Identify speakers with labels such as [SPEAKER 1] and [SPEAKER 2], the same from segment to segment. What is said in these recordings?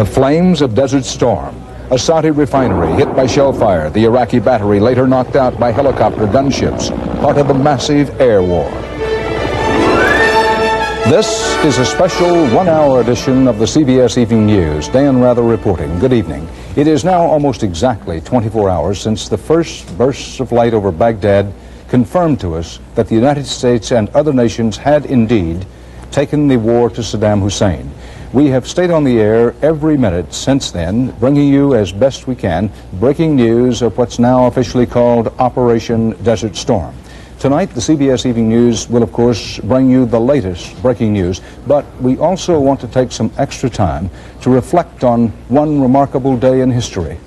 [SPEAKER 1] The flames of Desert Storm, a Saudi refinery hit by shell fire, the Iraqi battery later knocked out by helicopter gunships, part of a massive air war. This is a special one-hour edition of the CBS Evening News. Dan Rather reporting. Good evening. It is now almost exactly 24 hours since the first bursts of light over Baghdad confirmed to us that the United States and other nations had indeed taken the war to Saddam Hussein. We have stayed on the air every minute since then, bringing you as best we can breaking news of what's now officially called Operation Desert Storm. Tonight, the CBS Evening News will, of course, bring you the latest breaking news, but we also want to take some extra time to reflect on one remarkable day in history.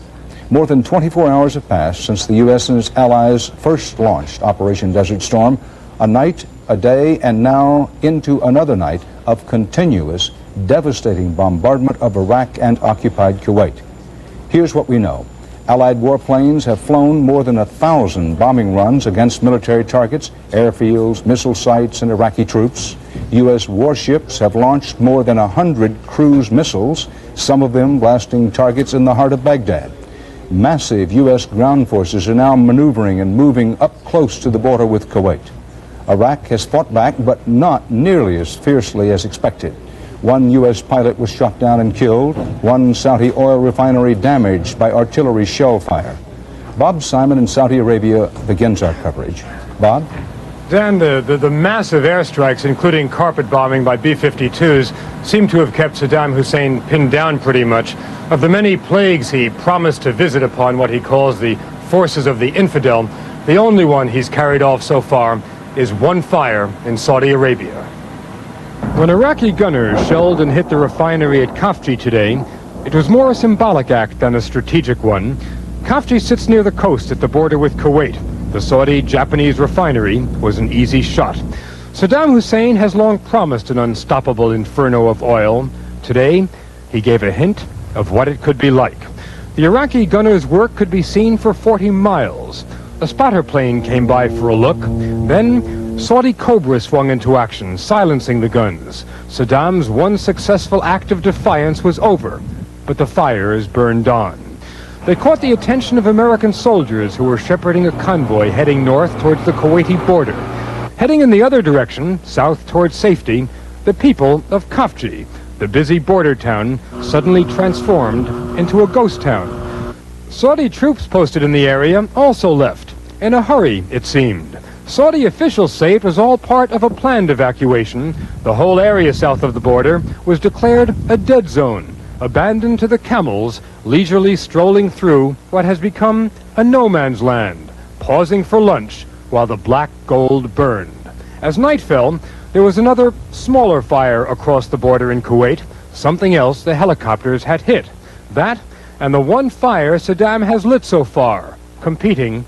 [SPEAKER 1] More than 24 hours have passed since the U.S. and its allies first launched Operation Desert Storm, a night, a day, and now into another night of continuous, devastating bombardment of Iraq and occupied Kuwait. Here's what we know. Allied warplanes have flown more than 1,000 bombing runs against military targets, airfields, missile sites, and Iraqi troops. U.S. warships have launched more than 100 cruise missiles, some of them blasting targets in the heart of Baghdad. Massive U.S. ground forces are now maneuvering and moving up close to the border with Kuwait. Iraq has fought back, but not nearly as fiercely as expected. One U.S. pilot was shot down and killed, one Saudi oil refinery damaged by artillery shell fire. Bob Simon in Saudi Arabia begins our coverage. Bob?
[SPEAKER 2] Dan, the massive airstrikes, including carpet bombing by B-52s, seem to have kept Saddam Hussein pinned down pretty much. Of the many plagues he promised to visit upon what he calls the forces of the infidel, the only one he's carried off so far is one fire in Saudi Arabia. When Iraqi gunners shelled and hit the refinery at Khafji today, it was more a symbolic act than a strategic one. Khafji sits near the coast at the border with Kuwait. The Saudi-Japanese refinery was an easy shot. Saddam Hussein has long promised an unstoppable inferno of oil. Today, he gave a hint of what it could be like. The Iraqi gunners' work could be seen for 40 miles. A spotter plane came by for a look. Then, Saudi Cobra swung into action, silencing the guns. Saddam's one successful act of defiance was over, but the fires burned on. They caught the attention of American soldiers who were shepherding a convoy heading north towards the Kuwaiti border. Heading in the other direction, south towards safety, the people of Khafji, the busy border town, suddenly transformed into a ghost town. Saudi troops posted in the area also left, in a hurry, it seemed. Saudi officials say it was all part of a planned evacuation. The whole area south of the border was declared a dead zone, abandoned to the camels, leisurely strolling through what has become a no-man's land, pausing for lunch while the black gold burned. As night fell, there was another smaller fire across the border in Kuwait, something else the helicopters had hit. That and the one fire Saddam has lit so far, competing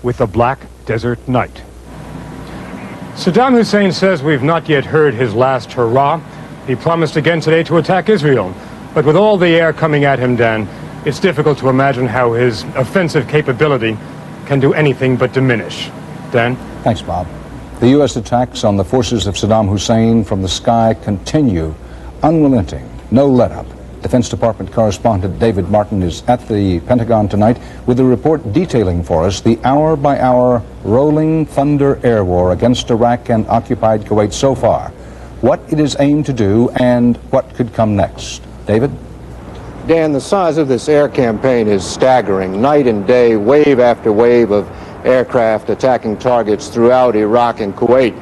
[SPEAKER 2] with the black desert night. Saddam Hussein says we've not yet heard his last hurrah. He promised again today to attack Israel. But with all the air coming at him, Dan, it's difficult to imagine how his offensive capability can do anything but diminish. Dan?
[SPEAKER 1] Thanks, Bob. The U.S. attacks on the forces of Saddam Hussein from the sky continue, unrelenting, no let-up. Defense Department correspondent David Martin is at the Pentagon tonight with a report detailing for us the hour-by-hour rolling thunder air war against Iraq and occupied Kuwait so far, what it is aimed to do, and what could come next. David?
[SPEAKER 3] Dan, the size of this air campaign is staggering. Night and day, wave after wave of aircraft attacking targets throughout Iraq and Kuwait.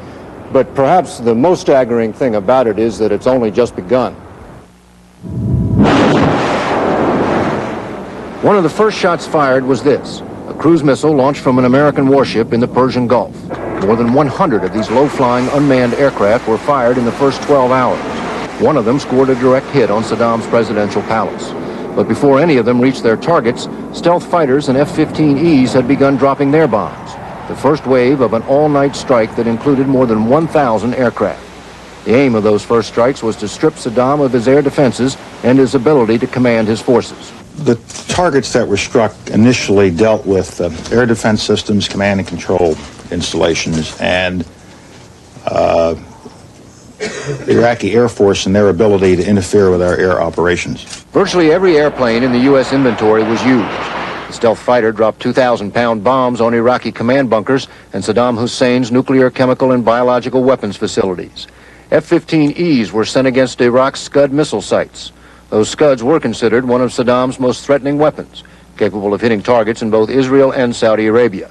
[SPEAKER 3] But perhaps the most staggering thing about it is that it's only just begun. One of the first shots fired was this, a cruise missile launched from an American warship in the Persian Gulf. More than 100 of these low-flying unmanned aircraft were fired in the first 12 hours. One of them scored a direct hit on Saddam's presidential palace. But before any of them reached their targets, stealth fighters and F-15Es had begun dropping their bombs. The first wave of an all-night strike that included more than 1,000 aircraft. The aim of those first strikes was to strip Saddam of his air defenses and his ability to command his forces.
[SPEAKER 4] The targets that were struck initially dealt with air defense systems, command and control installations, and the Iraqi Air Force and their ability to interfere with our air operations.
[SPEAKER 3] Virtually every airplane in the U.S. inventory was used. The stealth fighter dropped 2,000-pound bombs on Iraqi command bunkers and Saddam Hussein's nuclear, chemical, and biological weapons facilities. F-15Es were sent against Iraq's Scud missile sites. Those Scuds were considered one of Saddam's most threatening weapons, capable of hitting targets in both Israel and Saudi Arabia.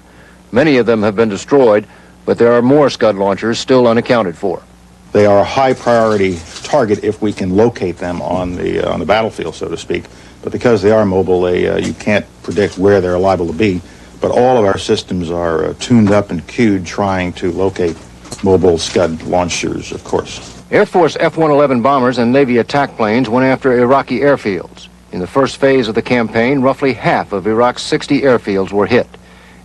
[SPEAKER 3] Many of them have been destroyed, but there are more Scud launchers still unaccounted for.
[SPEAKER 4] They are a high-priority target if we can locate them on the battlefield, so to speak. But because they are mobile, you can't predict where they're liable to be. But all of our systems are tuned up and queued trying to locate mobile Scud launchers, of course.
[SPEAKER 3] Air Force F-111 bombers and Navy attack planes went after Iraqi airfields. In the first phase of the campaign, roughly half of Iraq's 60 airfields were hit.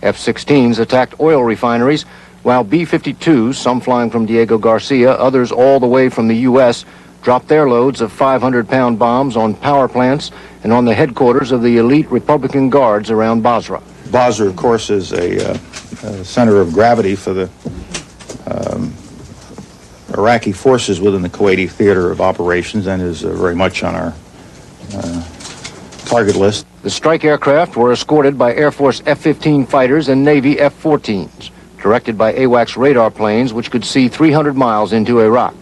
[SPEAKER 3] F-16s attacked oil refineries, while B-52s, some flying from Diego Garcia, others all the way from the U.S., dropped their loads of 500-pound bombs on power plants and on the headquarters of the elite Republican Guards around Basra.
[SPEAKER 4] Basra, of course, is a center of gravity for the Iraqi forces within the Kuwaiti theater of operations and is very much on our target list.
[SPEAKER 3] The strike aircraft were escorted by Air Force F-15 fighters and Navy F-14s, directed by AWACS radar planes which could see 300 miles into Iraq.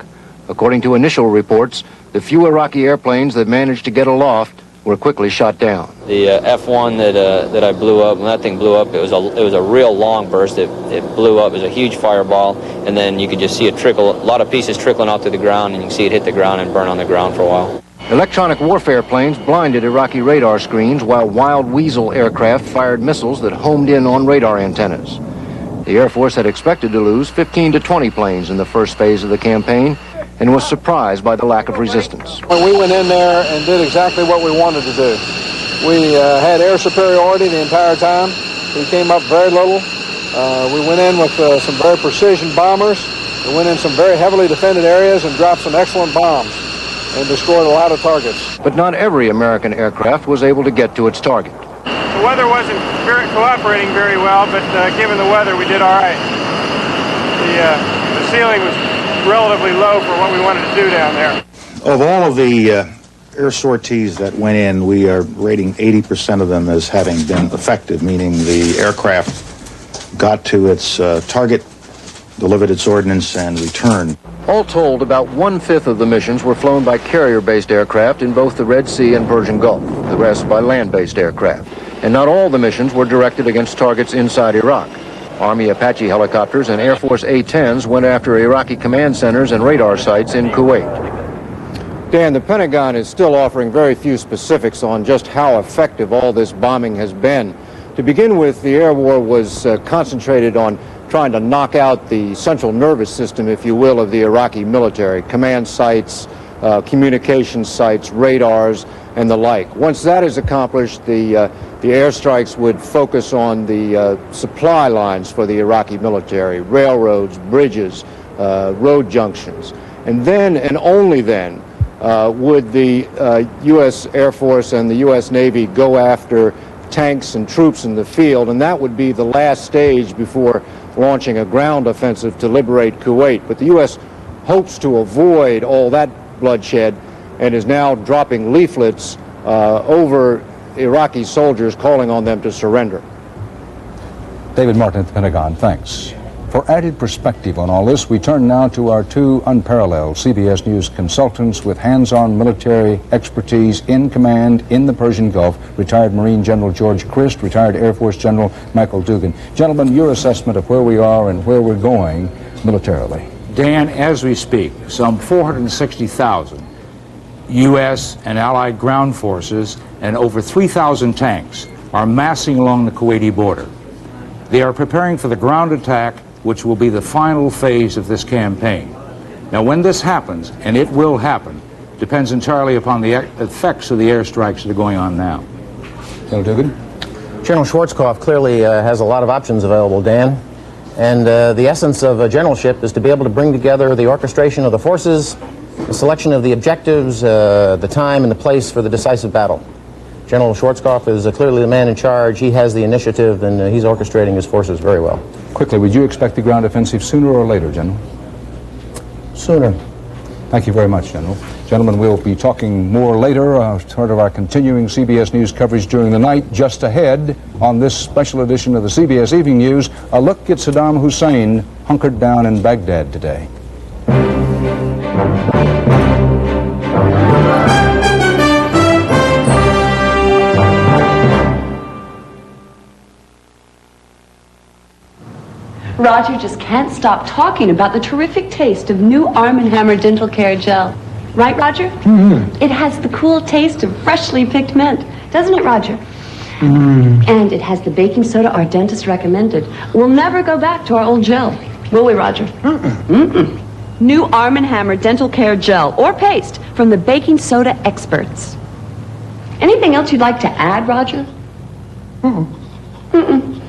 [SPEAKER 3] According to initial reports, the few Iraqi airplanes that managed to get aloft were quickly shot down.
[SPEAKER 5] The F-1 that I blew up, when that thing blew up, it was a real long burst. It blew up. It was a huge fireball, and then you could just see it trickle, a lot of pieces trickling out to the ground, and you can see it hit the ground and burn on the ground for a while.
[SPEAKER 3] Electronic warfare planes blinded Iraqi radar screens while Wild Weasel aircraft fired missiles that homed in on radar antennas. The Air Force had expected to lose 15 to 20 planes in the first phase of the campaign and was surprised by the lack of resistance.
[SPEAKER 6] We went in there and did exactly what we wanted to do. We had air superiority the entire time. We came up very little. We went in with some very precision bombers. We went in some very heavily defended areas and dropped some excellent bombs and destroyed a lot of targets.
[SPEAKER 3] But not every American aircraft was able to get to its target.
[SPEAKER 7] The weather wasn't cooperating very well, but given the weather, we did all right. The ceiling was relatively low for what we wanted to do down there.
[SPEAKER 4] Of all of the air sorties that went in, we are rating 80% of them as having been effective, meaning the aircraft got to its target, delivered its ordnance, and returned.
[SPEAKER 3] All told, about one-fifth of the missions were flown by carrier-based aircraft in both the Red Sea and Persian Gulf, the rest by land-based aircraft. And not all the missions were directed against targets inside Iraq. Army Apache helicopters and Air Force A-10s went after Iraqi command centers and radar sites in Kuwait.
[SPEAKER 6] Dan, the Pentagon is still offering very few specifics on just how effective all this bombing has been. To begin with, the air war was concentrated on trying to knock out the central nervous system, if you will, of the Iraqi military, command sites, communication sites, radars, and the like. Once that is accomplished, the airstrikes would focus on the supply lines for the Iraqi military, railroads, bridges, road junctions. And then, and only then, would the U.S. Air Force and the U.S. Navy go after tanks and troops in the field, and that would be the last stage before launching a ground offensive to liberate Kuwait. But the U.S. hopes to avoid all that bloodshed and is now dropping leaflets over Iraqi soldiers calling on them to surrender.
[SPEAKER 1] David Martin at the Pentagon, thanks. For added perspective on all this, we turn now to our two unparalleled CBS News consultants with hands-on military expertise in command in the Persian Gulf, retired Marine General George Christ, retired Air Force General Michael Dugan. Gentlemen, your assessment of where we are and where we're going militarily.
[SPEAKER 8] Dan, as we speak, some 460,000 U.S. and Allied ground forces and over 3,000 tanks are massing along the Kuwaiti border. They are preparing for the ground attack, which will be the final phase of this campaign. Now, when this happens, and it will happen, depends entirely upon the effects of the airstrikes that are going on now.
[SPEAKER 1] General Dugan?
[SPEAKER 9] General Schwarzkopf clearly has a lot of options available, Dan. And the essence of a generalship is to be able to bring together the orchestration of the forces, the selection of the objectives, the time and the place for the decisive battle. General Schwarzkopf is clearly the man in charge. He has the initiative, and he's orchestrating his forces very well.
[SPEAKER 1] Quickly, would you expect the ground offensive sooner or later, General?
[SPEAKER 9] Sooner.
[SPEAKER 1] Thank you very much, General. Gentlemen, we'll be talking more later as part of our continuing CBS News coverage during the night. Just ahead on this special edition of the CBS Evening News, a look at Saddam Hussein hunkered down in Baghdad today.
[SPEAKER 10] Roger just can't stop talking about the terrific taste of new Arm & Hammer Dental Care Gel. Right, Roger? Mm-hmm. It has the cool taste of freshly picked mint, doesn't it, Roger? Mm. And it has the baking soda our dentist recommended. We'll never go back to our old gel, will we, Roger? Mm-mm. Mm-mm. New Arm & Hammer Dental Care Gel or paste from the baking soda experts. Anything else you'd like to add, Roger? Mm-mm. Mm-mm.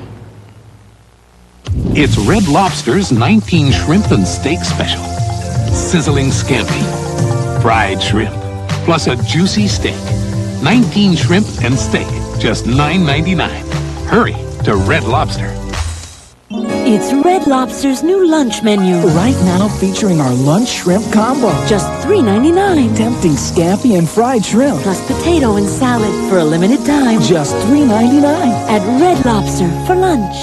[SPEAKER 11] It's Red Lobster's 19 shrimp and steak special. Sizzling scampi, fried shrimp, plus a juicy steak. 19 shrimp and steak, just $9.99. Hurry to Red Lobster.
[SPEAKER 12] It's Red Lobster's new lunch menu.
[SPEAKER 13] Right now featuring our lunch shrimp combo.
[SPEAKER 12] Just $3.99.
[SPEAKER 13] Tempting scampi and fried shrimp.
[SPEAKER 12] Plus potato and salad for a limited time.
[SPEAKER 13] Just $3.99.
[SPEAKER 12] At Red Lobster for lunch.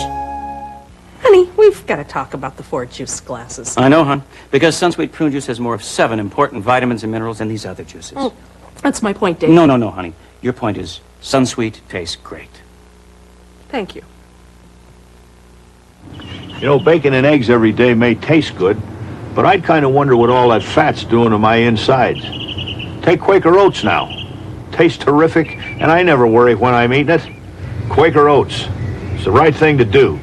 [SPEAKER 14] Honey, we've got to talk about the 4 juice glasses.
[SPEAKER 15] I know, hon. Because Sunsweet Prune Juice has more of 7 important vitamins and minerals than these other juices.
[SPEAKER 14] Oh, that's my point, Dave.
[SPEAKER 15] No, honey. Your point is Sunsweet tastes great.
[SPEAKER 14] Thank you.
[SPEAKER 16] You know, bacon and eggs every day may taste good, but I'd kind of wonder what all that fat's doing to my insides. Take Quaker Oats now. Tastes terrific, and I never worry when I'm eating it. Quaker Oats. It's the right thing to do.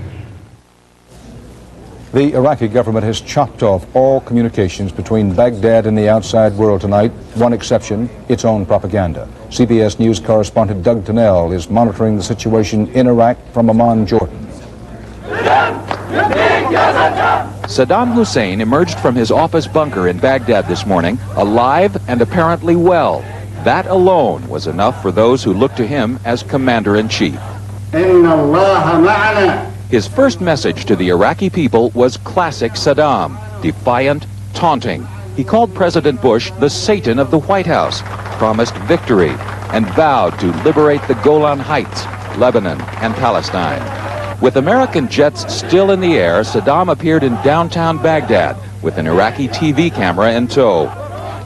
[SPEAKER 1] The Iraqi government has chopped off all communications between Baghdad and the outside world tonight. One exception, its own propaganda. CBS News correspondent Doug Tennell is monitoring the situation in Iraq from Amman, Jordan.
[SPEAKER 17] Saddam Hussein emerged from his office bunker in Baghdad this morning, alive and apparently well. That alone was enough for those who looked to him as commander-in-chief. His first message to the Iraqi people was classic Saddam, defiant, taunting. He called President Bush the Satan of the White House, promised victory, and vowed to liberate the Golan Heights, Lebanon, and Palestine. With American jets still in the air, Saddam appeared in downtown Baghdad with an Iraqi TV camera in tow.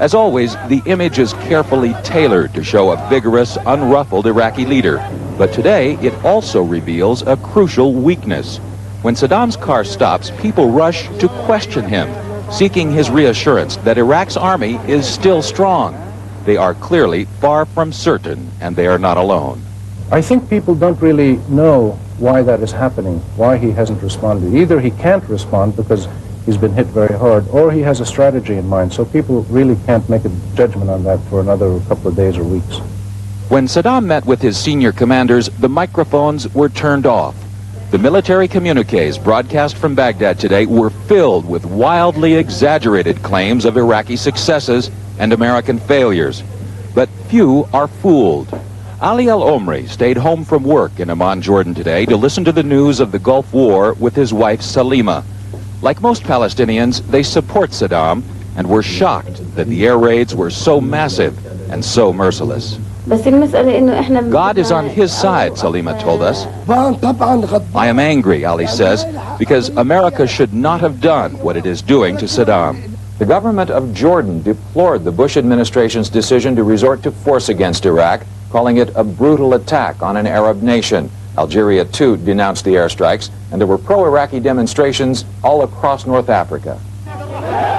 [SPEAKER 17] As always, the image is carefully tailored to show a vigorous, unruffled Iraqi leader. But today, it also reveals a crucial weakness. When Saddam's car stops, people rush to question him, seeking his reassurance that Iraq's army is still strong. They are clearly far from certain, and they are not alone.
[SPEAKER 6] I think people don't really know why that is happening, why he hasn't responded. Either he can't respond because he's been hit very hard, or he has a strategy in mind, so people really can't make a judgment on that for another couple of days or weeks.
[SPEAKER 17] When Saddam met with his senior commanders, the microphones were turned off. The military communiques broadcast from Baghdad today were filled with wildly exaggerated claims of Iraqi successes and American failures. But few are fooled. Ali Al-Omri stayed home from work in Amman, Jordan today to listen to the news of the Gulf War with his wife Salima. Like most Palestinians, they support Saddam and were shocked that the air raids were so massive and so merciless. God is on his side, Salima told us. I am angry, Ali says, because America should not have done what it is doing to Saddam. The government of Jordan deplored the Bush administration's decision to resort to force against Iraq, calling it a brutal attack on an Arab nation. Algeria, too, denounced the airstrikes, and there were pro-Iraqi demonstrations all across North Africa.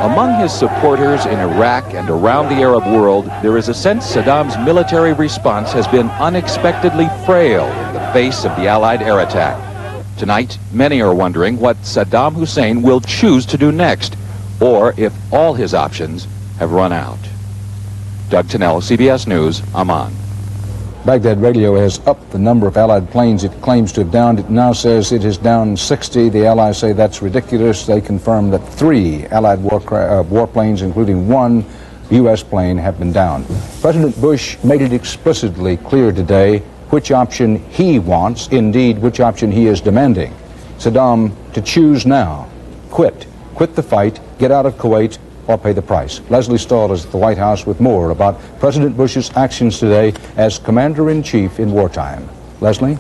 [SPEAKER 17] Among his supporters in Iraq and around the Arab world, there is a sense Saddam's military response has been unexpectedly frail in the face of the Allied air attack. Tonight, many are wondering what Saddam Hussein will choose to do next, or if all his options have run out. Doug Tennell, CBS News, Amman.
[SPEAKER 1] Baghdad Radio has upped the number of Allied planes it claims to have downed. It now says it is down 60. The Allies say that's ridiculous. They confirm that 3 Allied warplanes, including 1 U.S. plane, have been downed. President Bush made it explicitly clear today which option he wants, indeed, which option he is demanding. Saddam to choose now. Quit the fight, get out of Kuwait, or pay the price. Leslie Stahl is at the White House with more about President Bush's actions today as Commander-in-Chief in wartime. Leslie?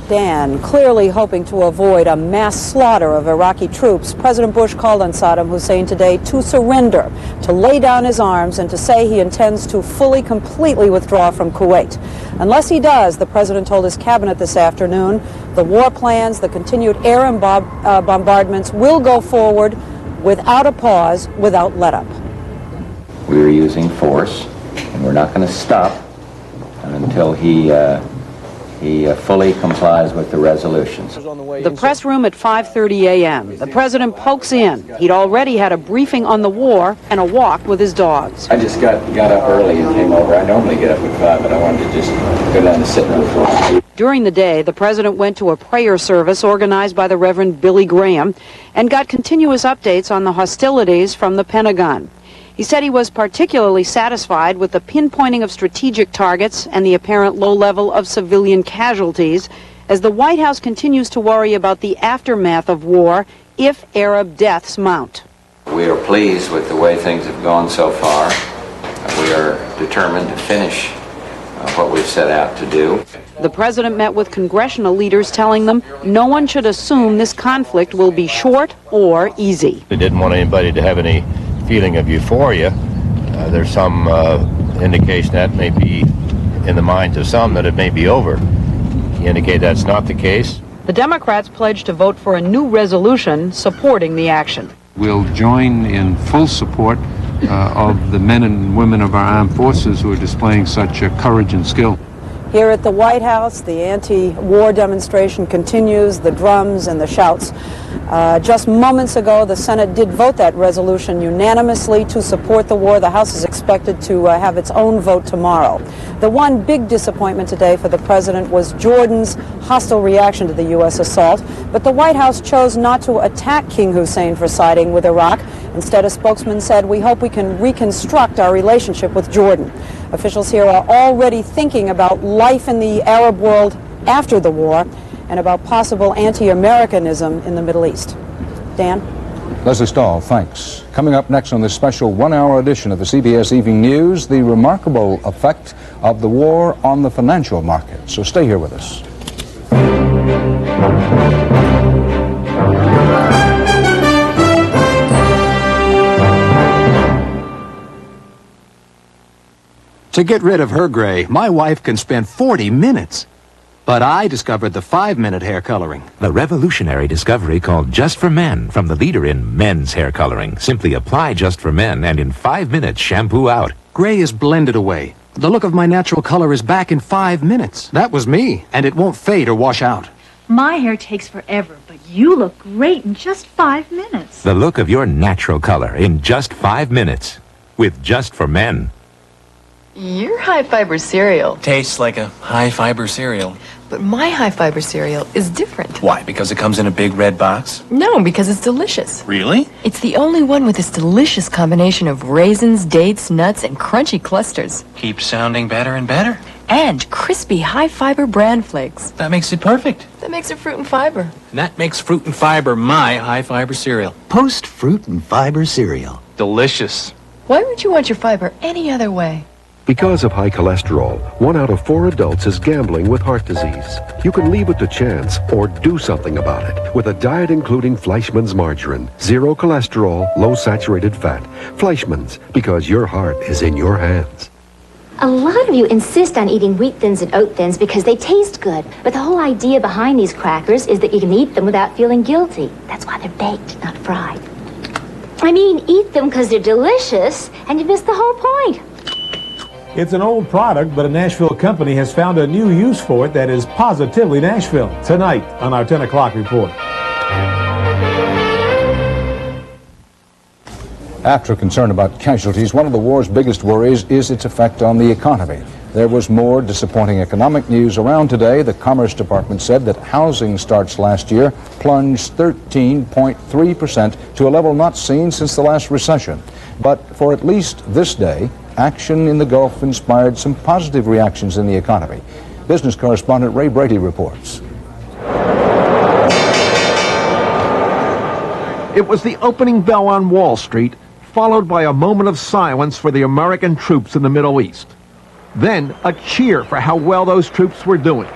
[SPEAKER 18] Dan, clearly hoping to avoid a mass slaughter of Iraqi troops, President Bush called on Saddam Hussein today to surrender, to lay down his arms, and to say he intends to completely withdraw from Kuwait. Unless he does, the president told his cabinet this afternoon, the war plans, the continued air bombardments will go forward without a pause, without let-up.
[SPEAKER 19] We're using force, and we're not going to stop until he fully complies with the resolutions.
[SPEAKER 18] The press room at 5:30 a.m. The president pokes in. He'd already had a briefing on the war and a walk with his dogs.
[SPEAKER 19] I just got up early and came over. I normally get up at 5, but I wanted to just go down to sit room for a few.
[SPEAKER 18] During the day, the president went to a prayer service organized by the Reverend Billy Graham and got continuous updates on the hostilities from the Pentagon. He said he was particularly satisfied with the pinpointing of strategic targets and the apparent low level of civilian casualties as the White House continues to worry about the aftermath of war if Arab deaths mount.
[SPEAKER 19] We are pleased with the way things have gone so far. We are determined to finish what we've set out to do.
[SPEAKER 18] The president met with congressional leaders telling them no one should assume this conflict will be short or easy.
[SPEAKER 20] They didn't want anybody to have any feeling of euphoria. There's some indication that may be in the minds of some that it may be over. He indicated that's not the case.
[SPEAKER 18] The Democrats pledged to vote for a new resolution supporting the action.
[SPEAKER 21] We'll join in full support of the men and women of our armed forces who are displaying such courage and skill.
[SPEAKER 18] Here at the White House, the anti-war demonstration continues, the drums and the shouts. Just moments ago, the Senate did vote that resolution unanimously to support the war. The House is expected to have its own vote tomorrow. The one big disappointment today for the president was Jordan's hostile reaction to the U.S. assault, but the White House chose not to attack King Hussein for siding with Iraq. Instead, a spokesman said, "We hope we can reconstruct our relationship with Jordan." Officials here are already thinking about life in the Arab world after the war and about possible anti-Americanism in the Middle East. Dan?
[SPEAKER 1] Leslie Stahl, thanks. Coming up next on this special one-hour edition of the CBS Evening News, the remarkable effect of the war on the financial market. So stay here with us.
[SPEAKER 22] To get rid of her gray, my wife can spend 40 minutes. But I discovered the 5-minute hair coloring.
[SPEAKER 23] The revolutionary discovery called Just for Men from the leader in men's hair coloring. Simply apply Just for Men and in 5 minutes shampoo out.
[SPEAKER 22] Gray is blended away. The look of my natural color is back in 5 minutes. That was me, and it won't fade or wash out.
[SPEAKER 24] My hair takes forever, but you look great in just 5 minutes.
[SPEAKER 23] The look of your natural color in just 5 minutes. With Just for Men.
[SPEAKER 25] Your high-fiber cereal
[SPEAKER 26] tastes like a high-fiber cereal.
[SPEAKER 25] But my high-fiber cereal is different.
[SPEAKER 26] Why? Because it comes in a big red box?
[SPEAKER 25] No, because it's delicious.
[SPEAKER 26] Really?
[SPEAKER 25] It's the only one with this delicious combination of raisins, dates, nuts, and crunchy clusters.
[SPEAKER 26] Keeps sounding better and better.
[SPEAKER 25] And crispy high-fiber bran flakes.
[SPEAKER 26] That makes it perfect.
[SPEAKER 25] That makes it fruit and fiber.
[SPEAKER 26] And that makes fruit and fiber my high-fiber cereal.
[SPEAKER 27] Post fruit and fiber cereal.
[SPEAKER 26] Delicious.
[SPEAKER 25] Why would you want your fiber any other way?
[SPEAKER 28] Because of high cholesterol, 1 out of 4 adults is gambling with heart disease. You can leave it to chance or do something about it with a diet including Fleischmann's margarine. 0 cholesterol, low saturated fat. Fleischmann's, because your heart is in your hands.
[SPEAKER 29] A lot of you insist on eating wheat thins and oat thins because they taste good. But the whole idea behind these crackers is that you can eat them without feeling guilty. That's why they're baked, not fried. I mean, eat them because they're delicious, and you miss the whole point.
[SPEAKER 30] It's an old product, but a Nashville company has found a new use for it that is positively Nashville. Tonight on our 10 o'clock report.
[SPEAKER 1] After concern about casualties, one of the war's biggest worries is its effect on the economy. There was more disappointing economic news around today. The Commerce Department said that housing starts last year plunged 13.3% to a level not seen since the last recession. But for at least this day, action in the Gulf inspired some positive reactions in the economy. Business correspondent Ray Brady reports.
[SPEAKER 31] It was the opening bell on Wall Street
[SPEAKER 2] followed by a moment of silence for the American troops in the Middle East. Then a cheer for how well those troops were doing.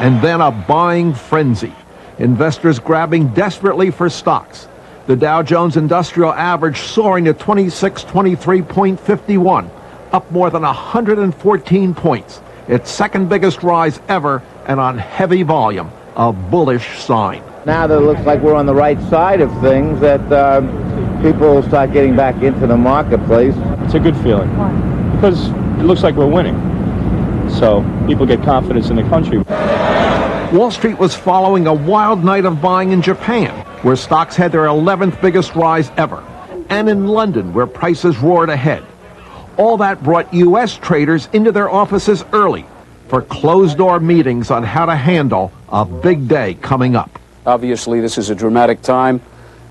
[SPEAKER 2] And then a buying frenzy. Investors grabbing desperately for stocks. The Dow Jones Industrial Average soaring to 2623.51, up more than 114 points. Its second biggest rise ever, and on heavy volume, a bullish sign.
[SPEAKER 3] Now that it looks like we're on the right side of things, that people will start getting back into the marketplace.
[SPEAKER 4] It's a good feeling. Why? Because it looks like we're winning. So people get confidence in the country.
[SPEAKER 2] Wall Street was following a wild night of buying in Japan, where stocks had their 11th biggest rise ever, and in London, where prices roared ahead. All that brought U.S. traders into their offices early for closed-door meetings on how to handle a big day coming up.
[SPEAKER 5] Obviously, this is a dramatic time.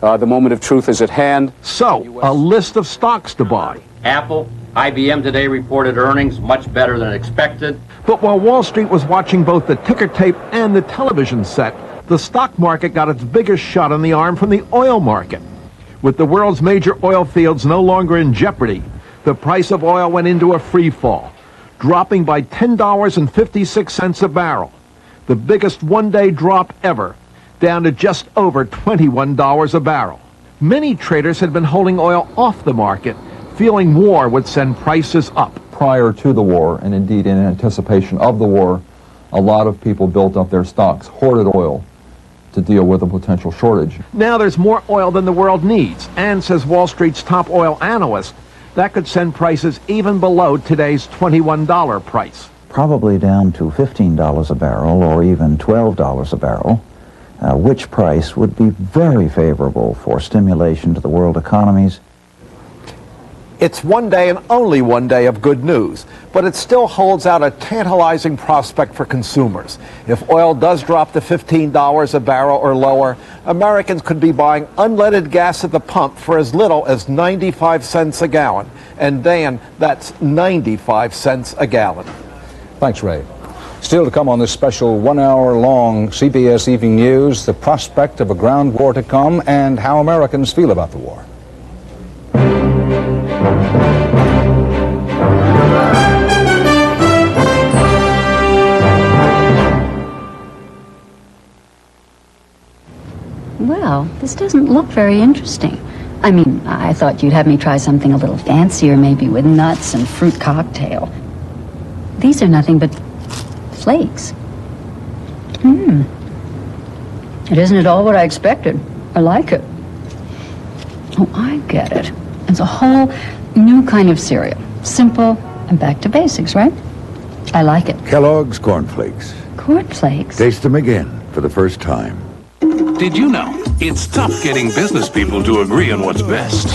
[SPEAKER 5] The moment of truth is at hand.
[SPEAKER 2] So, a list of stocks to buy.
[SPEAKER 7] Apple, IBM today reported earnings much better than expected.
[SPEAKER 2] But while Wall Street was watching both the ticker tape and the television set, the stock market got its biggest shot in the arm from the oil market. With the world's major oil fields no longer in jeopardy, the price of oil went into a free fall, dropping by $10.56 a barrel, the biggest one-day drop ever, down to just over $21 a barrel. Many traders had been holding oil off the market, feeling war would send prices up.
[SPEAKER 8] Prior to the war, and indeed in anticipation of the war, a lot of people built up their stocks, hoarded oil, to deal with a potential shortage.
[SPEAKER 2] Now there's more oil than the world needs, and, says Wall Street's top oil analyst, that could send prices even below today's $21 price.
[SPEAKER 9] Probably down to $15 a barrel or even $12 a barrel, which price would be very favorable for stimulation to the world economies.
[SPEAKER 2] It's one day and only one day of good news, but it still holds out a tantalizing prospect for consumers. If oil does drop to $15 a barrel or lower, Americans could be buying unleaded gas at the pump for as little as 95 cents a gallon. And Dan, that's 95 cents a gallon.
[SPEAKER 1] Thanks, Ray. Still to come on this special one-hour-long CBS Evening News, the prospect of a ground war to come and how Americans feel about the war.
[SPEAKER 10] Well, this doesn't look very interesting. I mean, I thought you'd have me try something a little fancier, maybe with nuts and fruit cocktail. These are nothing but flakes. It isn't at all what I expected. I like it. Oh, I get it. It's a whole new kind of cereal. Simple and back to basics, right? I like it.
[SPEAKER 11] Kellogg's Cornflakes.
[SPEAKER 10] Cornflakes?
[SPEAKER 11] Taste them again for the first time.
[SPEAKER 13] Did you know it's tough getting business people to agree on what's best?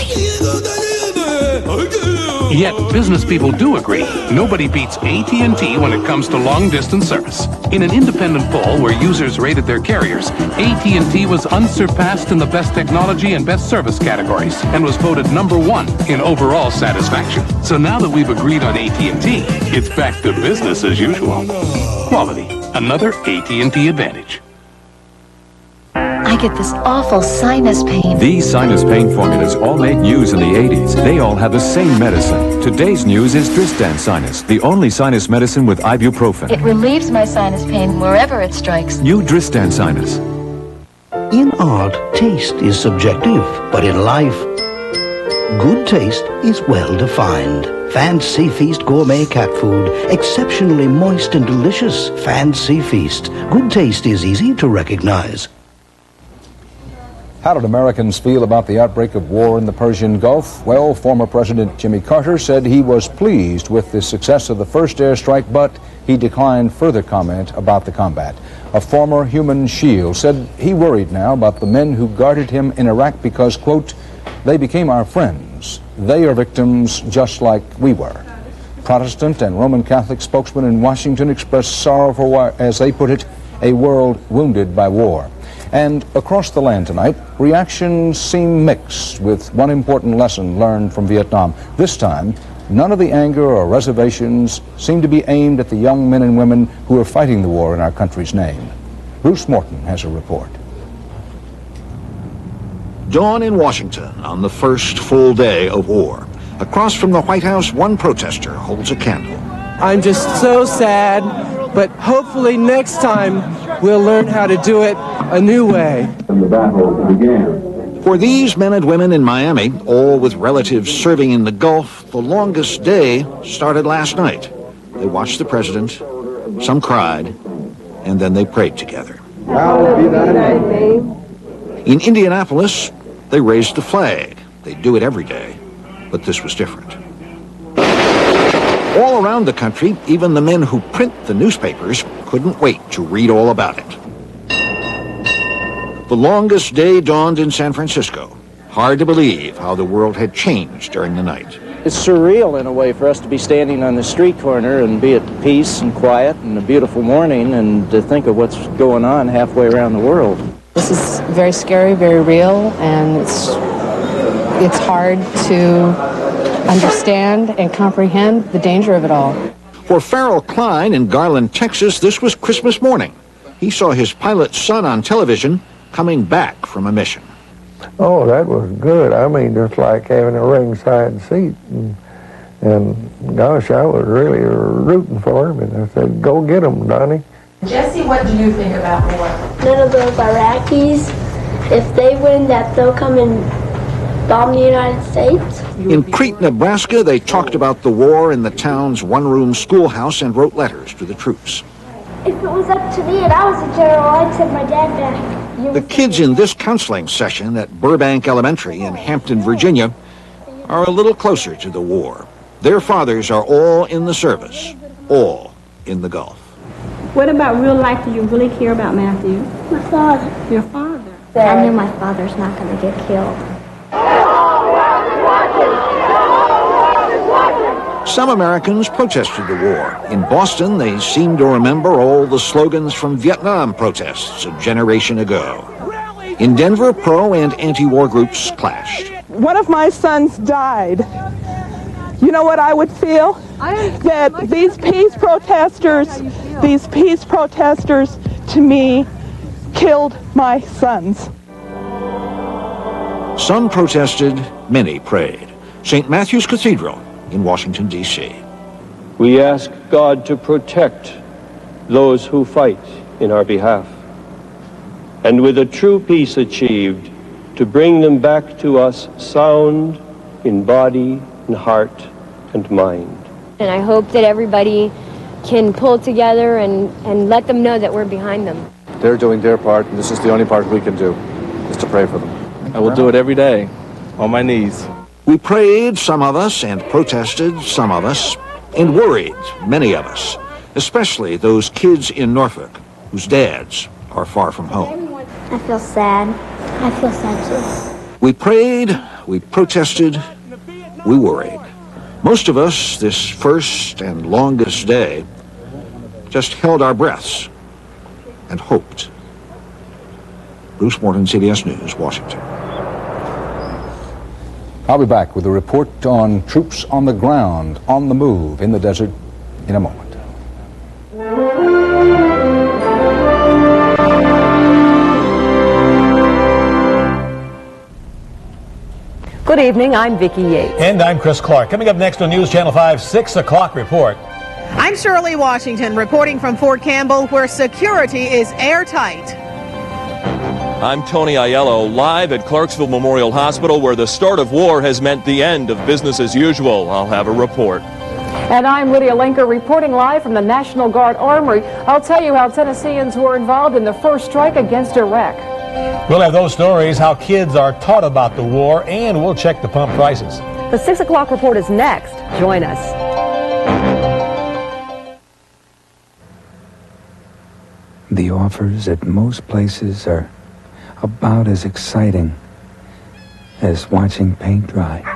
[SPEAKER 13] Yet business people do agree. Nobody beats AT&T when it comes to long-distance service. In an independent poll where users rated their carriers, AT&T was unsurpassed in the best technology and best service categories and was voted #1 in overall satisfaction. So now that we've agreed on AT&T, it's back to business as usual. Quality, another AT&T advantage.
[SPEAKER 25] I get this awful sinus pain.
[SPEAKER 31] These sinus pain formulas all made news in the 80s. They all have the same medicine. Today's news is Dristan Sinus, the only sinus medicine with ibuprofen.
[SPEAKER 25] It relieves my sinus pain wherever it strikes.
[SPEAKER 31] New Dristan Sinus.
[SPEAKER 27] In art, taste is subjective, but in life, good taste is well defined. Fancy Feast gourmet cat food, exceptionally moist and delicious. Fancy Feast. Good taste is easy to recognize.
[SPEAKER 1] How did Americans feel about the outbreak of war in the Persian Gulf? Well, former President Jimmy Carter said he was pleased with the success of the first airstrike, but he declined further comment about the combat. A former human shield said he worried now about the men who guarded him in Iraq because, quote, they became our friends. They are victims just like we were. Protestant and Roman Catholic spokesmen in Washington expressed sorrow for, as they put it, a world wounded by war. And across the land tonight, reactions seem mixed, with one important lesson learned from Vietnam. This time, none of the anger or reservations seem to be aimed at the young men and women who are fighting the war in our country's name. Bruce Morton has a report.
[SPEAKER 6] Dawn in Washington on the first full day of war. Across from the White House, one protester holds a candle.
[SPEAKER 12] I'm just so sad, but hopefully next time we'll learn how to do it a new way.
[SPEAKER 6] And the battle began. For these men and women in Miami, all with relatives serving in the Gulf, the longest day started last night. They watched the president, some cried, and then they prayed together.
[SPEAKER 14] Hallowed be thy name.
[SPEAKER 6] In Indianapolis, they raised the flag. They do it every day, but this was different. All around the country, even the men who print the newspapers couldn't wait to read all about it. The longest day dawned in San Francisco. Hard to believe how the world had changed during the night.
[SPEAKER 15] It's surreal in a way for us to be standing on the street corner and be at peace and quiet and a beautiful morning and to think of what's going on halfway around the world.
[SPEAKER 25] This is very scary, very real, and it's hard to understand and comprehend the danger of it all.
[SPEAKER 6] For Farrell Klein in Garland, Texas, this was Christmas morning. He saw his pilot son on television coming back from a mission.
[SPEAKER 14] Oh, that was good. I mean, just like having a ringside seat. And gosh, I was really rooting for him. And I said, go get him, Donnie.
[SPEAKER 25] Jesse, what do you think about war?
[SPEAKER 16] None of those Iraqis, if they win, that they'll come and bomb the United States.
[SPEAKER 6] In Crete, Nebraska, they talked about the war in the town's one-room schoolhouse and wrote letters to the troops.
[SPEAKER 16] If it was up to me and I was a general, I'd send my dad back.
[SPEAKER 6] The kids in this counseling session at Burbank Elementary in Hampton, Virginia, are a little closer to the war. Their fathers are all in the service, all in the Gulf.
[SPEAKER 17] What about real life do you really care about, Matthew?
[SPEAKER 16] My father.
[SPEAKER 17] Your father?
[SPEAKER 16] I know my father's not going to get killed.
[SPEAKER 6] Some Americans protested the war. In Boston, they seem to remember all the slogans from Vietnam protests a generation ago. In Denver, pro and anti-war groups clashed.
[SPEAKER 18] One of my sons died. You know what I would feel? That these peace protesters to me killed my sons.
[SPEAKER 6] Some protested, many prayed. St. Matthew's Cathedral in Washington, D.C.
[SPEAKER 19] We ask God to protect those who fight in our behalf, and with a true peace achieved, to bring them back to us sound in body and heart and mind.
[SPEAKER 20] And I hope that everybody can pull together and let them know that we're behind them.
[SPEAKER 5] They're doing their part, and this is the only part we can do, is to pray for them.
[SPEAKER 21] I will do it every day, on my knees.
[SPEAKER 6] We prayed, some of us, and protested, some of us, and worried, many of us, especially those kids in Norfolk whose dads are far from home.
[SPEAKER 16] I feel sad. I feel sad too.
[SPEAKER 6] We prayed, we protested, we worried. Most of us, this first and longest day, just held our breaths and hoped. Bruce Morton, CBS News, Washington.
[SPEAKER 1] I'll be back with a report on troops on the ground, on the move, in the desert, in a moment.
[SPEAKER 22] Good evening, I'm Vicki Yates.
[SPEAKER 30] And I'm Chris Clark. Coming up next on News Channel 5's 6 o'clock report.
[SPEAKER 32] I'm Shirley Washington, reporting from Fort Campbell, where security is airtight.
[SPEAKER 31] I'm Tony Aiello, live at Clarksville Memorial Hospital, where the start of war has meant the end of business as usual. I'll have a report.
[SPEAKER 33] And I'm Lydia Linker, reporting live from the National Guard Armory. I'll tell you how Tennesseans were involved in the first strike against Iraq.
[SPEAKER 30] We'll have those stories, how kids are taught about the war, and we'll check the pump prices.
[SPEAKER 22] The 6 o'clock report is next. Join us.
[SPEAKER 34] The offers at most places are about as exciting as watching paint dry.